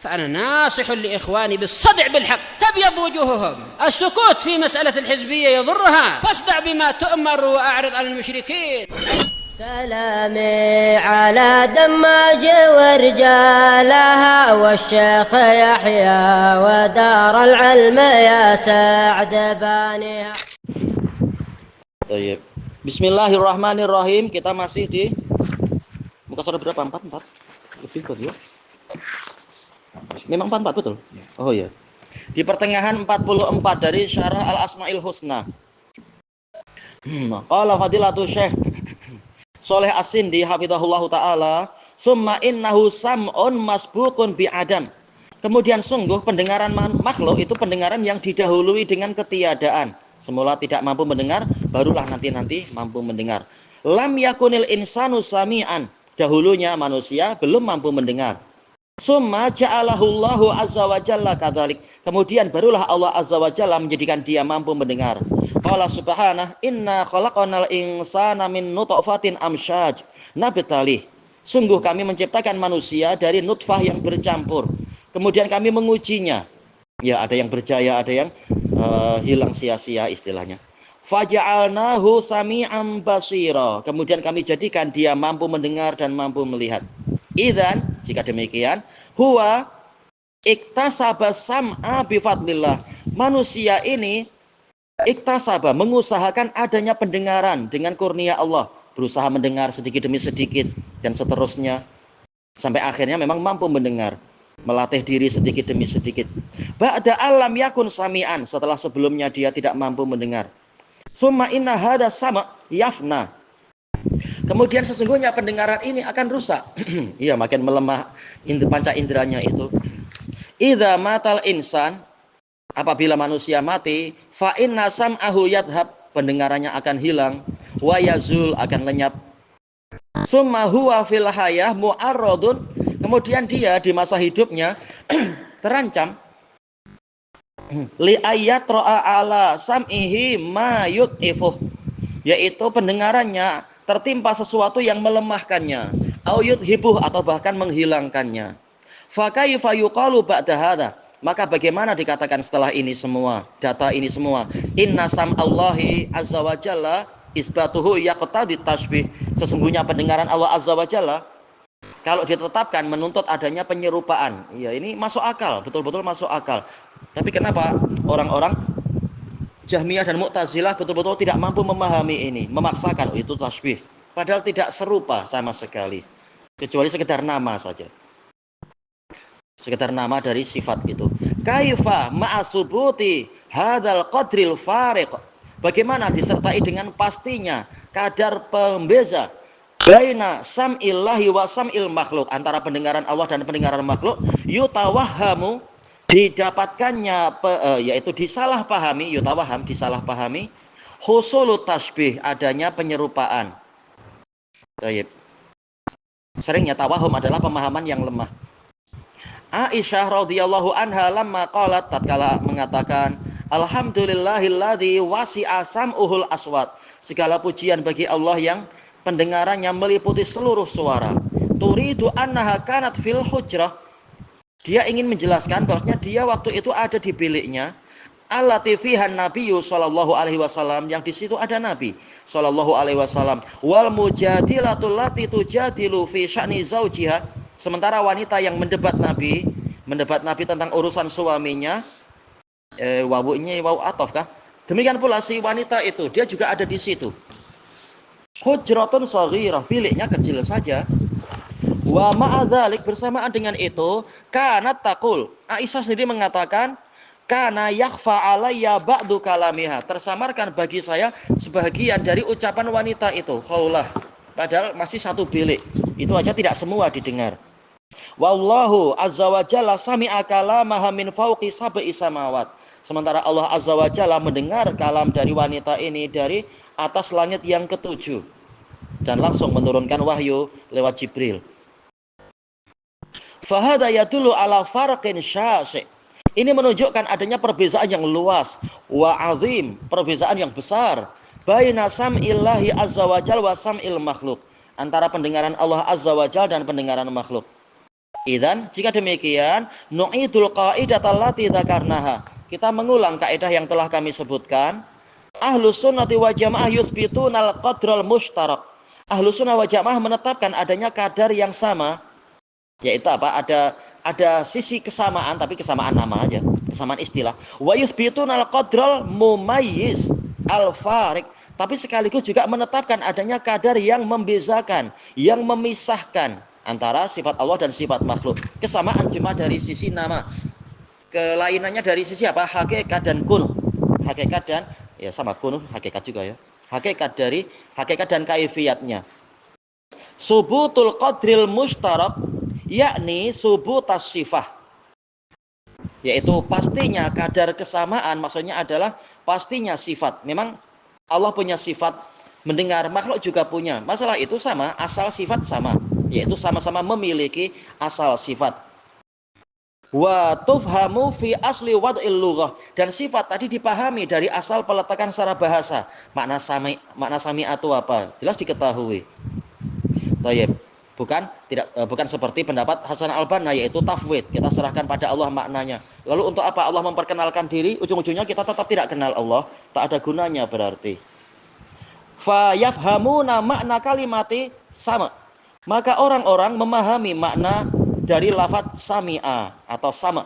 فأنا ناصح لإخواني بالصدع بالحق تبيض وجوههم. السكوت في مسألة الحزبية يضرها، فاصدع بما تؤمر وأعرض عن المشركين. سلامي على دماج ورجالها والشيخ يحيى ودار العلم يا سعد بانيها. Baik. Bismillahirrahmanirrahim. Kita masih di muka surat berapa? 44. Lebih kok ya. Memang 44 betul? Oh iya. Di pertengahan 44 dari Syarah Al-Asmaul Husna. Qala fadilatu Syekh Shalih As-Sindi hafizahullahu taala, summa innahu sam'un masbuqun bi adam. Kemudian sungguh pendengaran makhluk itu pendengaran yang didahului dengan ketiadaan. Semula tidak mampu mendengar, barulah nanti mampu mendengar. Lam yakunil insanu sami'an. Dahulunya manusia belum mampu mendengar. Summa ja'alahullahu azza wa jalla kadzalik. Kemudian barulah Allah azza wa jalla menjadikan dia mampu mendengar. Qala subhanah, inna khalaqanal insana min nutfatin amsyaj nabtalih. Sungguh kami menciptakan manusia dari nutfah yang bercampur. Kemudian kami mengujinya. Ya, ada yang berjaya, ada yang hilang sia-sia istilahnya. Faja'alnahu sami'an basira. Kemudian kami jadikan dia mampu mendengar dan mampu melihat. Idzan, jika demikian, huwa iktasaba sam'a bi fadlillah. Manusia ini iktasaba, mengusahakan adanya pendengaran dengan kurnia Allah, berusaha mendengar sedikit demi sedikit dan seterusnya sampai akhirnya memang mampu mendengar, melatih diri sedikit demi sedikit. Ba'da alam yakun sami'an, setelah sebelumnya dia tidak mampu mendengar. Summa inna hada sama yafna. Kemudian sesungguhnya pendengaran ini akan rusak. Iya, makin melemah panca inderanya itu. Idza matal insan, apabila manusia mati, fa inna sam'ahu yadhhab, pendengarannya akan hilang, wa yazul, akan lenyap. Summa huwa fil hayah mu'arradun, kemudian dia di masa hidupnya terancam li ayatro'a ala sam'ihi ma yud'ifuh, yaitu pendengarannya tertimpa sesuatu yang melemahkannya, au yudhibuh, atau bahkan menghilangkannya. Fa kaifa yuqalu ba'da hadza, maka bagaimana dikatakan setelah ini semua, data ini semua, inna sam'allahi azza wa jalla isbatuhu yaqtadi tasbih. Sesungguhnya pendengaran Allah azza wa jalla kalau ditetapkan menuntut adanya penyerupaan. Ya, ini masuk akal, betul-betul masuk akal. Tapi kenapa orang-orang Jahmiyah dan Mu'tazilah betul-betul tidak mampu memahami ini, memaksakan itu tasbih, padahal tidak serupa sama sekali, kecuali sekedar nama saja, sekedar nama dari sifat itu. Kaifa ma'asubuti hadzal qadril fariq, bagaimana disertai dengan pastinya kadar pembeza baina sam'illahi wa sam'il makhluk, antara pendengaran Allah dan pendengaran makhluk, yutawahhamu, didapatkannya yaitu disalahpahami, yutawaham, disalahpahami, husulut tasbih, adanya penyerupaan. Baik. Seringnya tawahum adalah pemahaman yang lemah. Aisyah radhiyallahu anha lamma qalat, tatkala mengatakan, alhamdulillahilladzi wasi'a sam'uhul aswat, segala pujian bagi Allah yang pendengarannya meliputi seluruh suara. Turidu annaha kanat fil hujrah, dia ingin menjelaskan bahwasanya dia waktu itu ada di biliknya, allati fiha nabiyyu sallallahu alaihi wasallam, yang di situ ada Nabi sallallahu alaihi wasallam, wal mujadilatul lati tujadilu fi sya'ni zaujiha, sementara wanita yang mendebat Nabi tentang urusan suaminya, wawunya wawu atof kah? Demikian pula si wanita itu, dia juga ada di situ. Hujratun shaghirah, biliknya kecil saja. Wa ma'adzalik, bersamaan dengan itu, kanat taqul, Aisyah sendiri mengatakan, kana yakhfa alayya ba'du kalamiha, tersamarkan bagi saya sebagian dari ucapan wanita itu, khaulah, padahal masih satu bilik, itu aja tidak semua didengar. Wallahu azza wa jalla sami'a kalamaha min fawqi sab'i samawat, sementara Allah azza wa jalla mendengar kalam dari wanita ini dari atas langit yang ketujuh, dan langsung menurunkan wahyu lewat Jibril. Fahada yadullu ala farqin syasi', ini menunjukkan adanya perbedaan yang luas, wa azim, perbedaan yang besar, baina sam'illahi azza wa jalla wa sam'il makhluk, antara pendengaran Allah azza wa jalla dan pendengaran makhluk. Idzan, jika demikian, nu'idul qaidatal lati dzakarnaha. Kita mengulang kaidah yang telah kami sebutkan. Ahlus sunnati wal jamaah yuthbitunal qadral mushtarak. Ahlus sunnah wal jamaah menetapkan adanya kadar yang sama, yaitu apa? Ada sisi kesamaan, tapi kesamaan nama aja, kesamaan istilah. Wa yuthbitunal qadral mumayyiz al-fariq. Tapi sekaligus juga menetapkan adanya kadar yang membezakan, yang memisahkan antara sifat Allah dan sifat makhluk. Kesamaan cuma dari sisi nama, kelainannya dari sisi apa? Hakikat dan kun. Hakikat dan ya sama kun, hakikat juga ya. Hakikat dan kaifiyatnya. Subutul qadril mushtarak, yakni subutas sifah, yaitu pastinya kadar kesamaan, maksudnya adalah pastinya sifat. Memang Allah punya sifat mendengar, makhluk juga punya. Masalah itu sama, asal sifat sama, yaitu sama-sama memiliki asal sifat. Wa tufhamu fi asli wad'il lughah, dan sifat tadi dipahami dari asal peletakan secara bahasa. Makna sami itu apa? Jelas diketahui. Baik. Bukan seperti pendapat Hasan Al-Banna, yaitu tafwid. Kita serahkan pada Allah maknanya. Lalu untuk apa Allah memperkenalkan diri? Ujung-ujungnya kita tetap tidak kenal Allah. Tak ada gunanya berarti. Fa yafhamuna makna kalimati sama. Maka orang-orang memahami makna dari lafaz sami'a atau sama.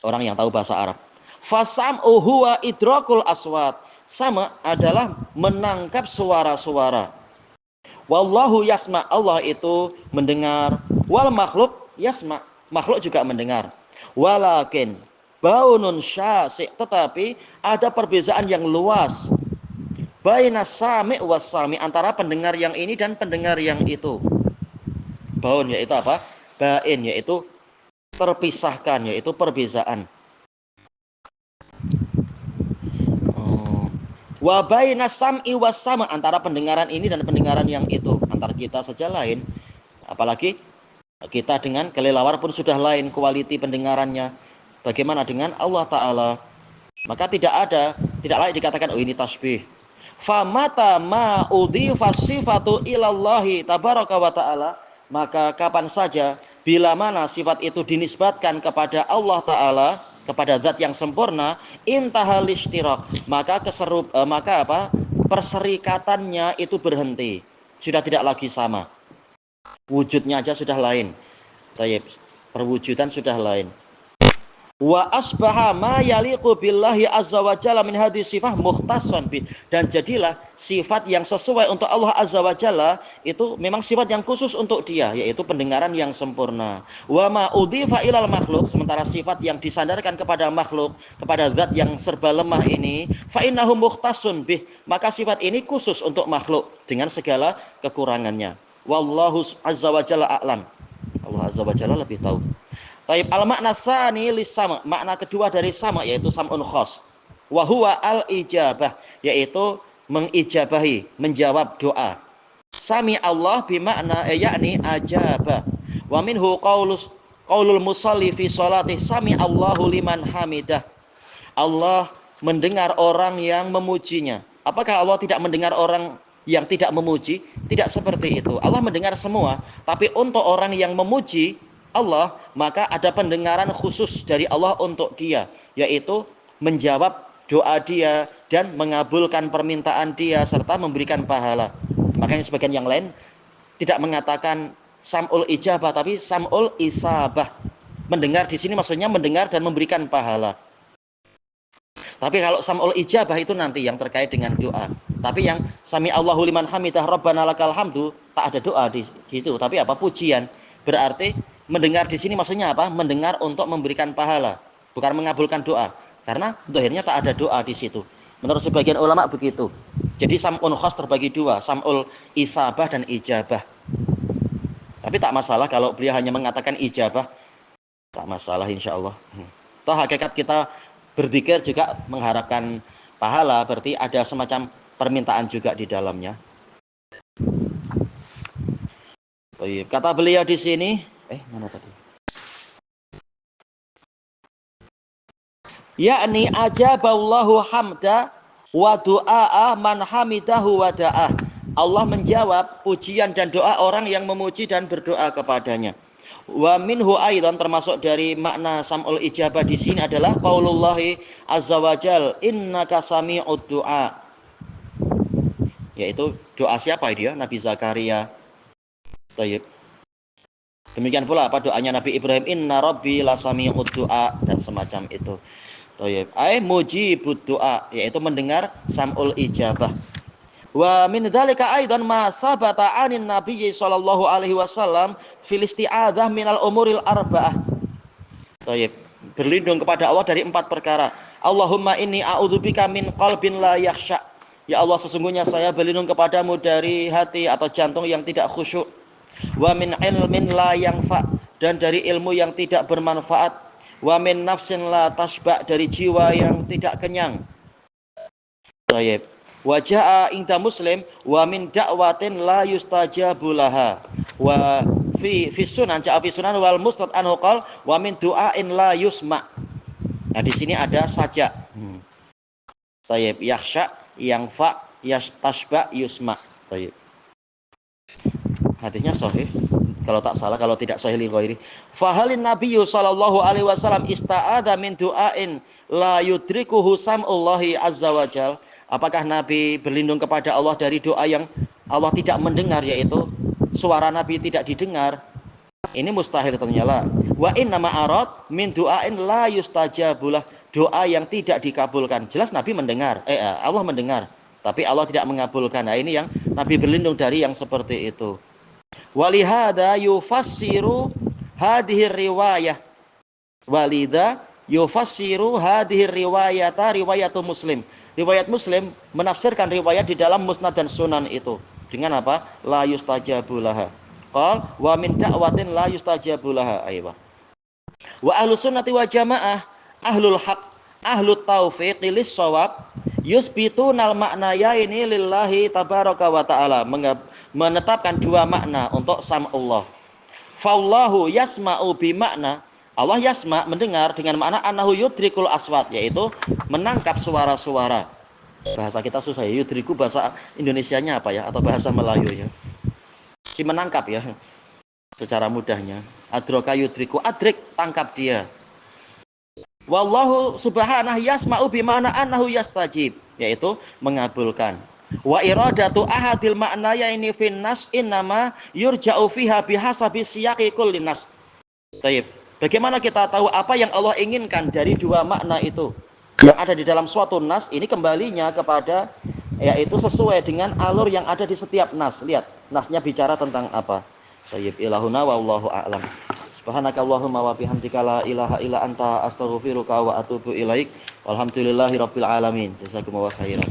Orang yang tahu bahasa Arab. Fa sam'u huwa idrakul aswat. Sama adalah menangkap suara-suara. Wallahu yasma, Allah itu mendengar. Wal makhluk yasma, makhluk juga mendengar. Walakin baunun syasi', tetapi ada perbedaan yang luas. Baina sami' was sami', antara pendengar yang ini dan pendengar yang itu. Baun yaitu apa? Bain yaitu terpisahkan, yaitu perbedaan. Wa baina sam'i was sama', antara pendengaran ini dan pendengaran yang itu. Antara kita saja lain, apalagi kita dengan kelelawar pun sudah lain kualiti pendengarannya. Bagaimana dengan Allah Ta'ala? Maka tidak layak dikatakan oh ini tasbih. Fa mata ma udhifa sifatu ilallahi tabaraka wa ta'ala, maka kapan saja bila mana sifat itu dinisbatkan kepada Allah Ta'ala, kepada zat yang sempurna, intahal ishtirak, maka perserikatannya itu berhenti, sudah tidak lagi sama, wujudnya aja sudah lain. Perwujudan sudah lain. Wa asbaha ma yaliqu billahi azza wa jalla min hadhihi sifah mukhtassan bi, dan jadilah sifat yang sesuai untuk Allah azza wa jalla itu memang sifat yang khusus untuk dia, yaitu pendengaran yang sempurna. Wa ma udhifa ilal makhluk, sementara sifat yang disandarkan kepada makhluk, kepada zat yang serba lemah ini, fa innahu mukhtassun bih, maka sifat ini khusus untuk makhluk dengan segala kekurangannya. Wallahu azza wa jalla a'lam. Allah azza wa jalla lebih tahu. Taib al-makna tsani lis-sama', makna kedua dari sama yaitu sam'un khas. Wa huwa al-ijabah, yaitu mengijabahi, menjawab doa. Sami Allah bimakna yakni ajaba. Wa minhu qaulul musalli fi sholati sami Allahu liman hamidah. Allah mendengar orang yang memujinya. Apakah Allah tidak mendengar orang yang tidak memuji? Tidak seperti itu. Allah mendengar semua, tapi untuk orang yang memuji Allah, maka ada pendengaran khusus dari Allah untuk dia, yaitu menjawab doa dia dan mengabulkan permintaan dia serta memberikan pahala. Makanya sebagian yang lain tidak mengatakan sam'ul ijabah, tapi sam'ul isabah. Mendengar di sini maksudnya mendengar dan memberikan pahala. Tapi kalau sam'ul ijabah itu nanti yang terkait dengan doa. Tapi yang sami Allahu liman hamidah rabbana lakal hamdu, tak ada doa di situ, tapi apa? Pujian. Berarti mendengar di sini maksudnya apa? Mendengar untuk memberikan pahala, bukan mengabulkan doa. Karena akhirnya tak ada doa di situ. Menurut sebagian ulama begitu. Jadi sam'un khas terbagi dua, sam'ul isabah dan ijabah. Tapi tak masalah kalau beliau hanya mengatakan ijabah, tak masalah insyaallah. Toh hakikat kita berzikir juga mengharapkan pahala, berarti ada semacam permintaan juga di dalamnya. Kata beliau di sini, mana tadi? Yakni ajaballahu hamda wa du'a man hamidahu wa da'ah. Allah menjawab pujian dan doa orang yang memuji dan berdoa kepadanya. Wa minhu aidan, termasuk dari makna sam'ul ijabah di sini adalah qaulullahi azza wajal innaka sami'ud du'a, yaitu doa siapa dia? Nabi Zakaria. Baik. Demikian pula apa doanya Nabi Ibrahim, inna rabbi lasami'ud du'a, dan semacam itu. Baik. Ai mujibud du'a, yaitu mendengar sam'ul ijabah. Wa min dzalika aidan ma sabata 'anin nabiy sallallahu alaihi wasallam fil isti'adzah minal umuril arba'ah. Baik. Berlindung kepada Allah dari 4 perkara. Allahumma inni a'udzubika min qalbin la yakhsha. Ya Allah, sesungguhnya saya berlindung kepadamu dari hati atau jantung yang tidak khusyuk. Wa min ilmin la yanfa, dan dari ilmu yang tidak bermanfaat. Wa min nafsin la tashba, dari jiwa yang tidak kenyang. Baik. Wa jaa inda Muslim wa min da'watin la yustajabu laha. Wa fi sunan jaa fi sunan wal musnad anhu qol wa min du'ain la yusma. Nah, di sini ada saja. Baik, yakhsha, yanfa, yastashba, yusma. Baik. Hadisnya sahih kalau tak salah, kalau tidak sahih li ghairi. Fa halin nabiyyu sallallahu alaihi wasallam ista'adza min du'ain la yudrikuhu sam'ullahi azza wajal. Apakah Nabi berlindung kepada Allah dari doa yang Allah tidak mendengar, yaitu suara Nabi tidak didengar? Ini mustahil ternyata. Wa inna ma'arad min du'ain la yustajabulah, doa yang tidak dikabulkan. Jelas Nabi mendengar, Allah mendengar, tapi Allah tidak mengabulkan. Nah, ini yang Nabi berlindung dari yang seperti itu. Walihada yufassiru hadhihi riwayah. Walida yufassiru hadhihi riwayata riwayatu Muslim. Riwayat Muslim menafsirkan riwayat di dalam Musnad dan Sunan itu dengan apa? La yustajabu laha. Qal wa min da'watin la yustajabu laha. Aywa. Wa ahlus sunnati wal jamaah ahlul haq ahlut taufiq lis shawab yusbitunal ma'nayaini lillahi tabaraka wa ta'ala, menetapkan 2 makna untuk sam'ullah. Fallahu yasma'u bi makna, Allah yasma, mendengar, dengan makna annahu yudrikul aswat, yaitu menangkap suara-suara. Bahasa kita susah ya, yudriku bahasa Indonesianya apa ya, atau bahasa Melayu ya. Si menangkap ya, secara mudahnya. Adroka yudriku, adrik, tangkap dia. Wallahu subhanahu yasma'u bi makna annahu yastajib, yaitu mengabulkan. Wa iradatu ahadil ma'naya ini fin nas innama yurja'u fiha bihasabi siyaqi kulli nas. Baik. Bagaimana kita tahu apa yang Allah inginkan dari 2 makna itu yang ada di dalam suatu nas? Ini kembalinya kepada, yaitu sesuai dengan alur yang ada di setiap nas. Lihat, nasnya bicara tentang apa. Tayyib ilahuna wallahu a'lam. Subhanakallahumma wa bihamdika la ilaha illa anta astaghfiruka wa atubu ilaik. Walhamdulillahirabbil alamin. Jazakumullahu khairan.